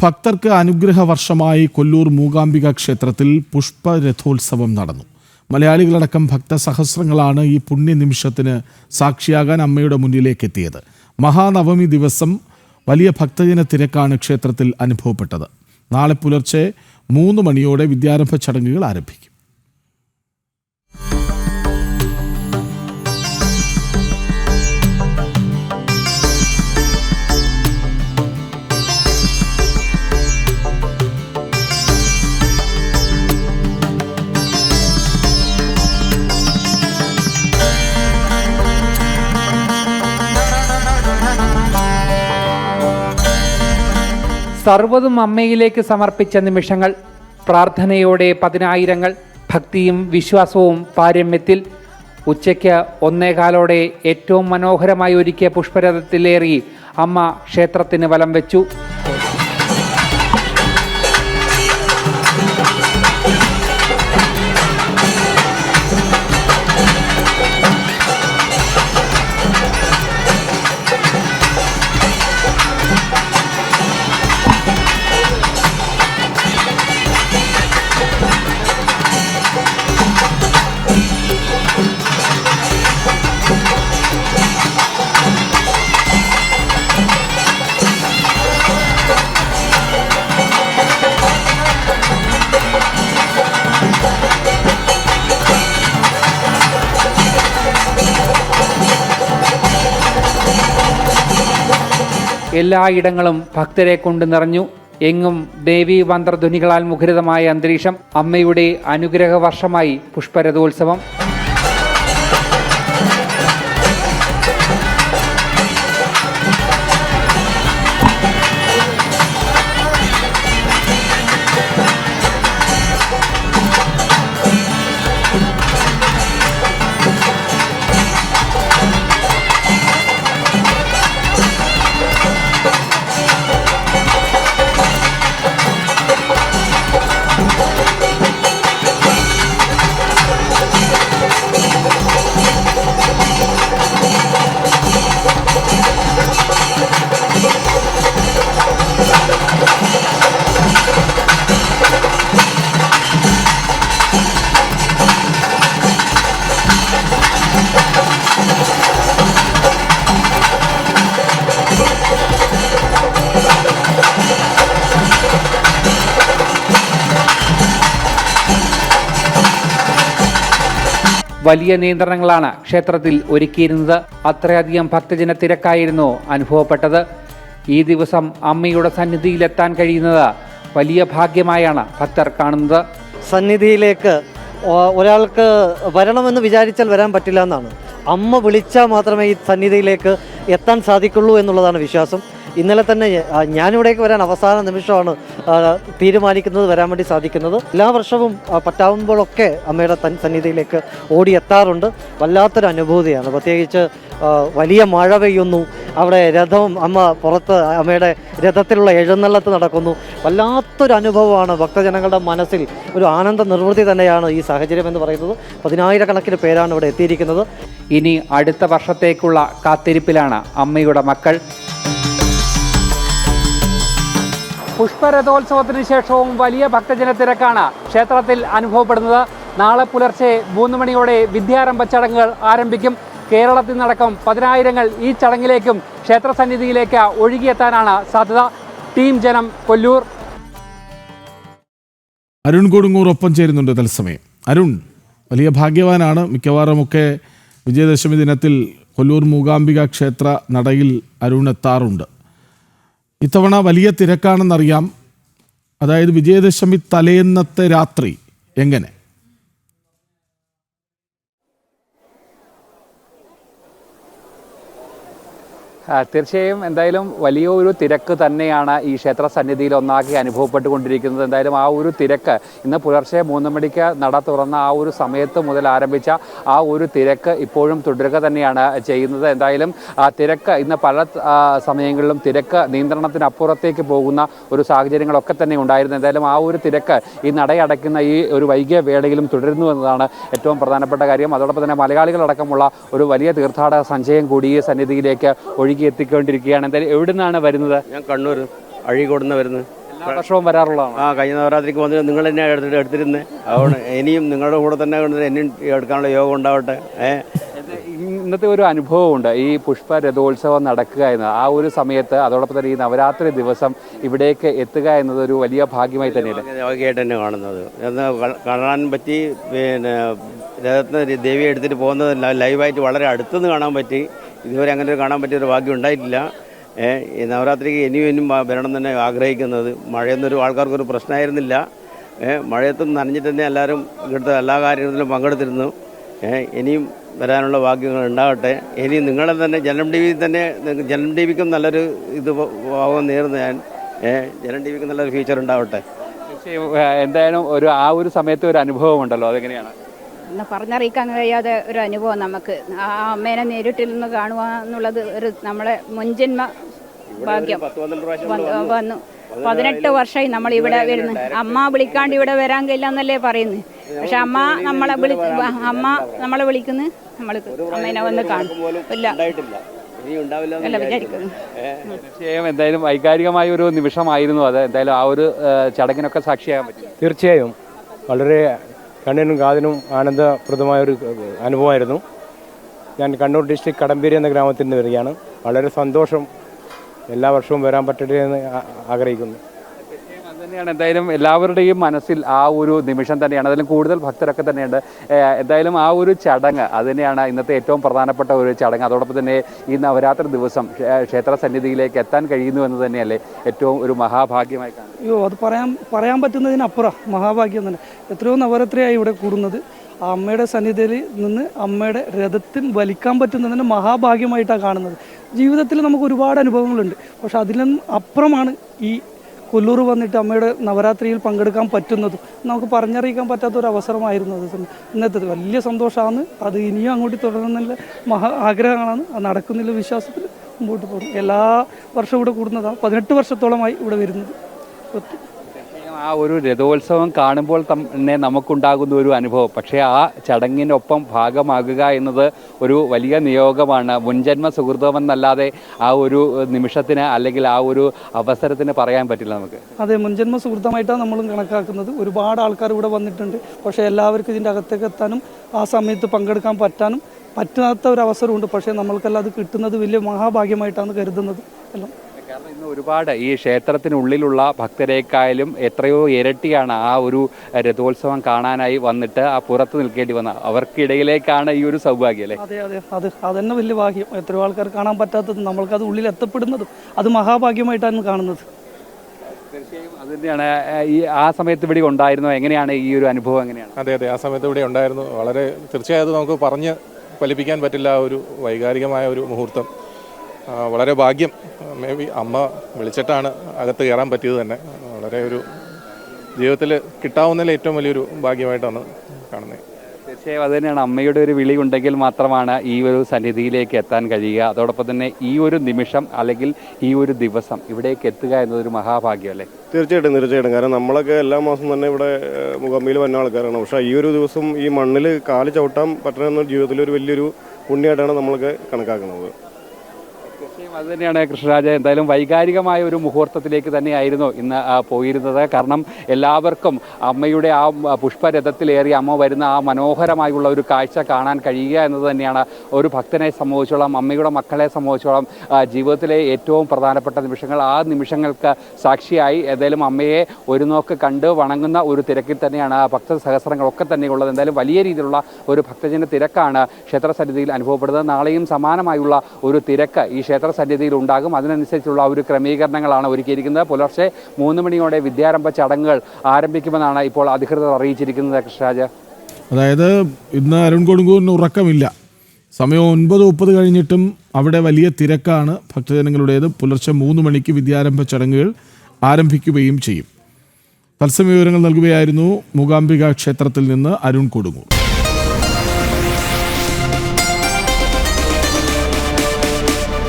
ഭക്തർക്ക് അനുഗ്രഹ വർഷമായി കൊല്ലൂർ മൂകാംബിക ക്ഷേത്രത്തിൽ പുഷ്പരഥോത്സവം നടന്നു. മലയാളികളടക്കം ഭക്തസഹസ്രങ്ങളാണ് ഈ പുണ്യനിമിഷത്തിന് സാക്ഷിയാകാൻ അമ്മയുടെ മുന്നിലേക്ക് എത്തിയത്. മഹാനവമി ദിവസം വലിയ ഭക്തജന തിരക്കാണ് ക്ഷേത്രത്തിൽ അനുഭവപ്പെട്ടത്. നാളെ പുലർച്ചെ 3 മണിയോടെ വിദ്യാരംഭ ചടങ്ങുകൾ ആരംഭിക്കും. സർവ്വതും അമ്മയിലേക്ക് സമർപ്പിച്ച നിമിഷങ്ങൾ. പ്രാർത്ഥനയോടെ 10,000ങ്ങൾ. ഭക്തിയും വിശ്വാസവും പാരമ്യത്തിൽ. ഉച്ചയ്ക്ക് 1:15 ഏറ്റവും മനോഹരമായി ഒരുക്കിയ പുഷ്പരഥത്തിലേറി അമ്മ ക്ഷേത്രത്തിന് വലം വെച്ചു. എല്ലായിടങ്ങളും ഭക്തരെ കൊണ്ട് നിറഞ്ഞു. എങ്ങും ദേവീ മന്ത്രധ്വനികളാൽ മുഖരിതമായ അന്തരീക്ഷം. അമ്മയുടെ അനുഗ്രഹ വർഷമായി പുഷ്പരഥോത്സവം. വലിയ നിയന്ത്രണങ്ങളാണ് ക്ഷേത്രത്തിൽ ഒരുക്കിയിരുന്നത്. അത്രയധികം ഭക്തജന തിരക്കായിരുന്നു അനുഭവപ്പെട്ടത്. ഈ ദിവസം അമ്മയുടെ സന്നിധിയിലെത്താൻ കഴിയുന്നത് വലിയ ഭാഗ്യമായാണ് ഭക്തർ കാണുന്നത്. സന്നിധിയിലേക്ക് ഒരാൾക്ക് വരണമെന്ന് വിചാരിച്ചാൽ വരാൻ പറ്റില്ല എന്നാണ്. അമ്മ വിളിച്ചാൽ മാത്രമേ ഈ സന്നിധിയിലേക്ക് എത്താൻ സാധിക്കുള്ളൂ എന്നുള്ളതാണ് വിശ്വാസം. ഇന്നലെ തന്നെ ഞാനിവിടേക്ക് വരാൻ അവസാന നിമിഷമാണ് തീരുമാനിക്കുന്നത്, വരാൻ വേണ്ടി സാധിക്കുന്നത്. എല്ലാ വർഷവും പറ്റാവുമ്പോഴൊക്കെ അമ്മയുടെ സന്നിധിയിലേക്ക് ഓടിയെത്താറുണ്ട്. വല്ലാത്തൊരു അനുഭൂതിയാണ്. പ്രത്യേകിച്ച് വലിയ മഴ പെയ്യുന്നു, അവിടെ രഥം അമ്മ പുറത്ത് അമ്മയുടെ രഥത്തിലുള്ള എഴുന്നള്ളത്ത് നടക്കുന്നു. വല്ലാത്തൊരു അനുഭവമാണ്. ഭക്തജനങ്ങളുടെ മനസ്സിൽ ഒരു ആനന്ദ നിർവൃത്തി തന്നെയാണ് ഈ സാഹചര്യം എന്ന് പറയുന്നത്. 10,000കണക്കിന് പേരാണ് ഇവിടെ എത്തിയിരിക്കുന്നത്. ഇനി അടുത്ത വർഷത്തേക്കുള്ള കാത്തിരിപ്പിലാണ് അമ്മയുടെ മക്കൾ. പുഷ്പരഥോത്സവത്തിന് ശേഷവും വലിയ ഭക്തജന തിരക്കാണ് ക്ഷേത്രത്തിൽ അനുഭവപ്പെടുന്നത്. നാളെ പുലർച്ചെ 3 മണിയോടെ വിദ്യാരംഭ ചടങ്ങുകൾ ആരംഭിക്കും. കേരളത്തിൽ നിന്നടക്കം 10,000ങ്ങൾ ഈ ചടങ്ങിലേക്കും ക്ഷേത്രസന്നിധിയിലേക്ക് ഒഴുകിയെത്താനാണ് സാധ്യത. ടീം ജനം, കൊല്ലൂർ. അരുൺ കൊടുങ്ങൂർ ഒപ്പം ചേരുന്നുണ്ട് തത്സമയം. അരുൺ, വലിയ ഭാഗ്യവാനാണ്. മിക്കവാറുമൊക്കെ വിജയദശമി ദിനത്തിൽ കൊല്ലൂർ മൂകാംബിക ക്ഷേത്ര നടയിൽ അരുൺ എത്താറുണ്ട്. ഇത്തവണ വലിയ തിരക്കാണെന്നറിയാം. അതായത് വിജയദശമി തലേന്നത്തെ രാത്രി എങ്ങനെ? തീർച്ചയായും എന്തായാലും വലിയൊരു തിരക്ക് തന്നെയാണ് ഈ ക്ഷേത്ര സന്നിധിയിൽ ഒന്നാകെ അനുഭവപ്പെട്ടുകൊണ്ടിരിക്കുന്നത്. എന്തായാലും ആ ഒരു തിരക്ക് ഇന്ന് പുലർച്ചെ 3 മണിക്ക് നട തുറന്ന ആ ഒരു സമയത്ത് മുതൽ ആരംഭിച്ച ആ ഒരു തിരക്ക് ഇപ്പോഴും തുടരുക തന്നെയാണ് ചെയ്യുന്നത്. എന്തായാലും ആ തിരക്ക് ഇന്ന് പല സമയങ്ങളിലും തിരക്ക് നിയന്ത്രണത്തിനപ്പുറത്തേക്ക് പോകുന്ന ഒരു സാഹചര്യങ്ങളൊക്കെ തന്നെ ഉണ്ടായിരുന്നു. എന്തായാലും ആ ഒരു തിരക്ക് ഈ നടയടയ്ക്കുന്ന ഈ ഒരു വൈകിയ വേളയിലും തുടരുന്നു എന്നതാണ് ഏറ്റവും പ്രധാനപ്പെട്ട കാര്യം. അതോടൊപ്പം തന്നെ മലയാളികളടക്കമുള്ള ഒരു വലിയ തീർത്ഥാടക സഞ്ചയം കൂടി ഈ സന്നിധിയിലേക്ക് ഒഴുകി എത്തിക്കൊണ്ടിരിക്കുകയാണ്. എന്തായാലും എവിടെ നിന്നാണ് വരുന്നത്? ഞാൻ കണ്ണൂർ അഴീക്കോട് നിന്ന് വരുന്നത്. എല്ലാ വർഷവും വരാറുള്ളതാണ്. കഴിഞ്ഞ നവരാത്രിക്ക് വന്നിട്ട് നിങ്ങൾ തന്നെ എടുത്തിരുന്നത്. അതുകൊണ്ട് ഇനിയും നിങ്ങളുടെ കൂടെ തന്നെ എന്നെയും എടുക്കാനുള്ള യോഗം ഉണ്ടാവട്ടെ. ഇന്നത്തെ ഒരു അനുഭവമുണ്ട് ഈ പുഷ്പ രഥോത്സവം നടക്കുക എന്നത്. ആ ഒരു സമയത്ത് അതോടൊപ്പം തന്നെ ഈ നവരാത്രി ദിവസം ഇവിടേക്ക് എത്തുക എന്നത് ഒരു വലിയ ഭാഗ്യമായി തന്നെയാണ്. യോഗയായിട്ട് തന്നെ കാണുന്നത് കാണാൻ പറ്റി. പിന്നെ രഥത്തിന് ദേവിയെ എടുത്തിട്ട് പോകുന്നത് ലൈവായിട്ട് വളരെ അടുത്തുനിന്ന് കാണാൻ പറ്റി. ഇതുവരെ അങ്ങനെ ഒരു കാണാൻ പറ്റിയൊരു ഭാഗ്യം ഉണ്ടായിട്ടില്ല. ഈ നവരാത്രിക്ക് ഇനിയും വരണം തന്നെ ആഗ്രഹിക്കുന്നത്. മഴയൊന്നൊരു ആൾക്കാർക്കൊരു പ്രശ്നമായിരുന്നില്ല. മഴയത്തും നനഞ്ഞിട്ട് തന്നെ എല്ലാവരും ഇവിടുത്തെ എല്ലാ കാര്യത്തിലും പങ്കെടുത്തിരുന്നു. ഇനിയും വരാനുള്ള ഭാഗ്യങ്ങൾ ഉണ്ടാവട്ടെ. ഇനി നിങ്ങളെ തന്നെ ജനം ടി വി തന്നെ ജനം ടി വിക്കും നല്ലൊരു ഇത് ഭാവം നേർന്ന് ഞാൻ. ജനം ടി വിക്ക് നല്ലൊരു ഫ്യൂച്ചർ ഉണ്ടാവട്ടെ. എന്തായാലും ആ ഒരു സമയത്ത് ഒരു അനുഭവം ഉണ്ടല്ലോ, അതെങ്ങനെയാണ്? പറഞ്ഞറിയിക്കാൻ കഴിയാതെ ഒരു അനുഭവം നമുക്ക്. ആ അമ്മേനെ നേരിട്ടിൽ നിന്ന് കാണുക എന്നുള്ളത് ഒരു നമ്മളെ മുൻജന്മ ഭാഗ്യം. വന്നു 18 വർഷമായി നമ്മൾ ഇവിടെ വരുന്നു. അമ്മ വിളിക്കാണ്ട് ഇവിടെ വരാൻ കഴിയില്ല എന്നല്ലേ പറയുന്നത്. പക്ഷെ അമ്മ നമ്മളെ വിളിക്കുന്നു, നമ്മൾക്ക് അമ്മേനെ വന്ന് കാണും. ഇല്ല വിചാരിക്കുന്നു. തീർച്ചയായും എന്തായാലും വൈകാരികമായ ഒരു നിമിഷമായിരുന്നു അത്. എന്തായാലും ആ ഒരു ചടങ്ങിനൊക്കെ സാക്ഷിയാകാൻ പറ്റും. തീർച്ചയായും വളരെ കണ്ണിനും കാതിനും ആനന്ദപ്രദമായൊരു അനുഭവമായിരുന്നു. ഞാൻ കണ്ണൂർ ഡിസ്ട്രിക്ട് കടമ്പേരി എന്ന ഗ്രാമത്തിൽ നിന്ന് വരികയാണ്. വളരെ സന്തോഷം. എല്ലാ വർഷവും വരാൻ പറ്റട്ടെ എന്ന് ആഗ്രഹിക്കുന്നു. അതുതന്നെയാണ് എന്തായാലും എല്ലാവരുടെയും മനസ്സിൽ ആ ഒരു നിമിഷം തന്നെയാണ്. അതിലും കൂടുതൽ ഭക്തരൊക്കെ തന്നെയുണ്ട്. എന്തായാലും ആ ഒരു ചടങ്ങ് അത് തന്നെയാണ് ഇന്നത്തെ ഏറ്റവും പ്രധാനപ്പെട്ട ഒരു ചടങ്ങ്. അതോടൊപ്പം തന്നെ ഈ നവരാത്രി ദിവസം ക്ഷേത്ര സന്നിധിയിലേക്ക് എത്താൻ കഴിയുന്നു എന്ന് തന്നെയല്ലേ ഏറ്റവും ഒരു മഹാഭാഗ്യമായി കാണുന്നത്. അയ്യോ, അത് പറയാൻ പറ്റുന്നതിനപ്പുറം മഹാഭാഗ്യം തന്നെ. എത്രയോ നവരാത്രിയായി ഇവിടെ കൂടുന്നത്. ആ അമ്മയുടെ സന്നിധിയിൽ നിന്ന് അമ്മയുടെ രഥത്തിൽ വലിക്കാൻ പറ്റുന്നതിന് മഹാഭാഗ്യമായിട്ടാണ് കാണുന്നത്. ജീവിതത്തിൽ നമുക്ക് ഒരുപാട് അനുഭവങ്ങളുണ്ട്. പക്ഷെ അതിലും അപ്പുറമാണ് ഈ കൊല്ലൂർ വന്നിട്ട് അമ്മയുടെ നവരാത്രിയിൽ പങ്കെടുക്കാൻ പറ്റുന്നതും. നമുക്ക് പറഞ്ഞറിയിക്കാൻ പറ്റാത്തൊരു അവസരമായിരുന്നു അത്. ഇന്നത്തെ വലിയ സന്തോഷമാണ്. അത് ഇനിയും അങ്ങോട്ട് തുടരുന്നില്ല ആഗ്രഹമാണ്. അത് നടക്കുന്നില്ല വിശ്വാസത്തിൽ മുമ്പോട്ട് പോകും. എല്ലാ വർഷവും ഇവിടെ കൂടുന്നതാണ്. 18 വർഷത്തോളമായി ഇവിടെ വരുന്നത്. ആ ഒരു രഥോത്സവം കാണുമ്പോൾ തന്നെ നമുക്കുണ്ടാകുന്ന ഒരു അനുഭവം. പക്ഷേ ആ ചടങ്ങിനൊപ്പം ഭാഗമാകുക എന്നത് ഒരു വലിയ നിയോഗമാണ്. മുൻജന്മ സുഹൃതമെന്നല്ലാതെ ആ ഒരു നിമിഷത്തിന് അല്ലെങ്കിൽ ആ ഒരു അവസരത്തിന് പറയാൻ പറ്റില്ല നമുക്ക്. അതെ, മുൻജന്മ സുഹൃത്തമായിട്ടാണ് നമ്മളും കണക്കാക്കുന്നത്. ഒരുപാട് ആൾക്കാർ ഇവിടെ വന്നിട്ടുണ്ട്. പക്ഷേ എല്ലാവർക്കും ഇതിൻ്റെ അകത്തേക്ക് എത്താനും ആ സമയത്ത് പങ്കെടുക്കാൻ പറ്റാത്ത ഒരു അവസരമുണ്ട്. പക്ഷേ നമ്മൾക്കെല്ലാം അത് കിട്ടുന്നത് വലിയ മഹാഭാഗ്യമായിട്ടാണ് കരുതുന്നത് എല്ലാം. കാരണം ഇന്ന് ഒരുപാട് ഈ ക്ഷേത്രത്തിനുള്ളിലുള്ള ഭക്തരേക്കായാലും എത്രയോ ഇരട്ടിയാണ് ആ ഒരു രഥോത്സവം കാണാനായി വന്നിട്ട് ആ പുറത്ത് നിൽക്കേണ്ടി വന്ന അവർക്കിടയിലേക്കാണ് ഈ ഒരു സൗഭാഗ്യം അല്ലേ? അതെ, അതന്നെ വലിയ ഭാഗ്യം. എത്രയോ ആൾക്കാർ കാണാൻ പറ്റാത്തതും നമ്മൾക്കത് ഉള്ളിൽ എത്തപ്പെടുന്നതും അത് മഹാഭാഗ്യമായിട്ടാണ് കാണുന്നത്. തീർച്ചയായും അത് തന്നെയാണ്. ഈ ആ സമയത്ത് ഇവിടെ ഉണ്ടായിരുന്നോ? എങ്ങനെയാണ് ഈ ഒരു അനുഭവം? എങ്ങനെയാണ്? അതെ, ആ സമയത്ത് ഇവിടെ ഉണ്ടായിരുന്നു. വളരെ തീർച്ചയായും നമുക്ക് പറഞ്ഞ് ഫലിപ്പിക്കാൻ പറ്റില്ല ആ ഒരു വൈകാരികമായ ഒരു മുഹൂർത്തം. വളരെ ഭാഗ്യം. മേ ബി അമ്മ വിളിച്ചിട്ടാണ് അകത്ത് കയറാൻ പറ്റിയത് തന്നെ. വളരെ ഒരു ജീവിതത്തിൽ കിട്ടാവുന്നതിൽ ഏറ്റവും വലിയൊരു ഭാഗ്യമായിട്ടാണ് കാണുന്നത്. തീർച്ചയായും അത് തന്നെയാണ്. അമ്മയുടെ ഒരു വിളി ഉണ്ടെങ്കിൽ മാത്രമാണ് ഈ ഒരു സന്നിധിയിലേക്ക് എത്താൻ കഴിയുക. അതോടൊപ്പം തന്നെ ഈ ഒരു നിമിഷം അല്ലെങ്കിൽ ഈ ഒരു ദിവസം ഇവിടേക്ക് എത്തുക എന്നതൊരു മഹാഭാഗ്യം അല്ലേ? തീർച്ചയായിട്ടും. കാരണം നമ്മളൊക്കെ എല്ലാ മാസം തന്നെ ഇവിടെ മൂകാംബികയിൽ വന്ന ആൾക്കാരാണ്. പക്ഷേ ഈ ഒരു ദിവസം ഈ മണ്ണിൽ കാല് ചവിട്ടാൻ പറ്റണമെന്ന ജീവിതത്തിലൊരു വലിയൊരു പുണ്യമായിട്ടാണ് നമ്മളൊക്കെ കണക്കാക്കുന്നത്. അത് തന്നെയാണ് കൃഷ്ണരാജ. എന്തായാലും വൈകാരികമായ ഒരു മുഹൂർത്തത്തിലേക്ക് തന്നെയായിരുന്നു ഇന്ന് പോയിരുന്നത്. കാരണം എല്ലാവർക്കും അമ്മയുടെ ആ പുഷ്പരഥത്തിലേറി അമ്മ വരുന്ന ആ മനോഹരമായുള്ള ഒരു കാഴ്ച കാണാൻ കഴിയുക എന്നത് തന്നെയാണ് ഒരു ഭക്തനെ സംബന്ധിച്ചോളം, അമ്മയുടെ മക്കളെ സംബന്ധിച്ചോളം ജീവിതത്തിലെ ഏറ്റവും പ്രധാനപ്പെട്ട നിമിഷങ്ങൾ. ആ നിമിഷങ്ങൾക്ക് സാക്ഷിയായി ഏതായാലും അമ്മയെ ഒരു നോക്ക് കണ്ട് വണങ്ങുന്ന ഒരു തിരക്കിൽ തന്നെയാണ് ഭക്ത സഹസ്രങ്ങളൊക്കെ തന്നെയുള്ളത്. എന്തായാലും വലിയ രീതിയിലുള്ള ഒരു ഭക്തജന തിരക്കാണ് ക്ഷേത്ര സന്നിധിയിൽ അനുഭവപ്പെടുന്നത്. നാളെയും സമാനമായുള്ള ഒരു തിരക്ക് ഈ ക്ഷേത്ര സന്നിധിയിൽ ഉണ്ടാകും. അതിനനുസരിച്ചുള്ള ഒരു ക്രമീകരണങ്ങളാണ് ഒരുക്കിയിരിക്കുന്നത്. പുലർച്ചെ 3 മണിയോടെ വിദ്യാരംഭ ചടങ്ങുകൾ ആരംഭിക്കുമെന്നാണ് ഇപ്പോൾ അധികൃതർ അറിയിച്ചിരിക്കുന്നത്. കൃഷ്ണരാജ്, അതായത് ഇന്ന് അരുൺ കൊടുങ്ങൂരിന് ഉറക്കമില്ല. സമയം 9:30 കഴിഞ്ഞിട്ടും അവിടെ വലിയ തിരക്കാണ് ഭക്തജനങ്ങളുടേത്. പുലർച്ചെ 3 മണിക്ക് വിദ്യാരംഭ ചടങ്ങുകൾ ആരംഭിക്കുകയും ചെയ്യും. തത്സമയ വിവരങ്ങൾ നൽകുകയായിരുന്നു മൂകാംബിക ക്ഷേത്രത്തിൽ നിന്ന് അരുൺ കൊടുങ്ങൂർ.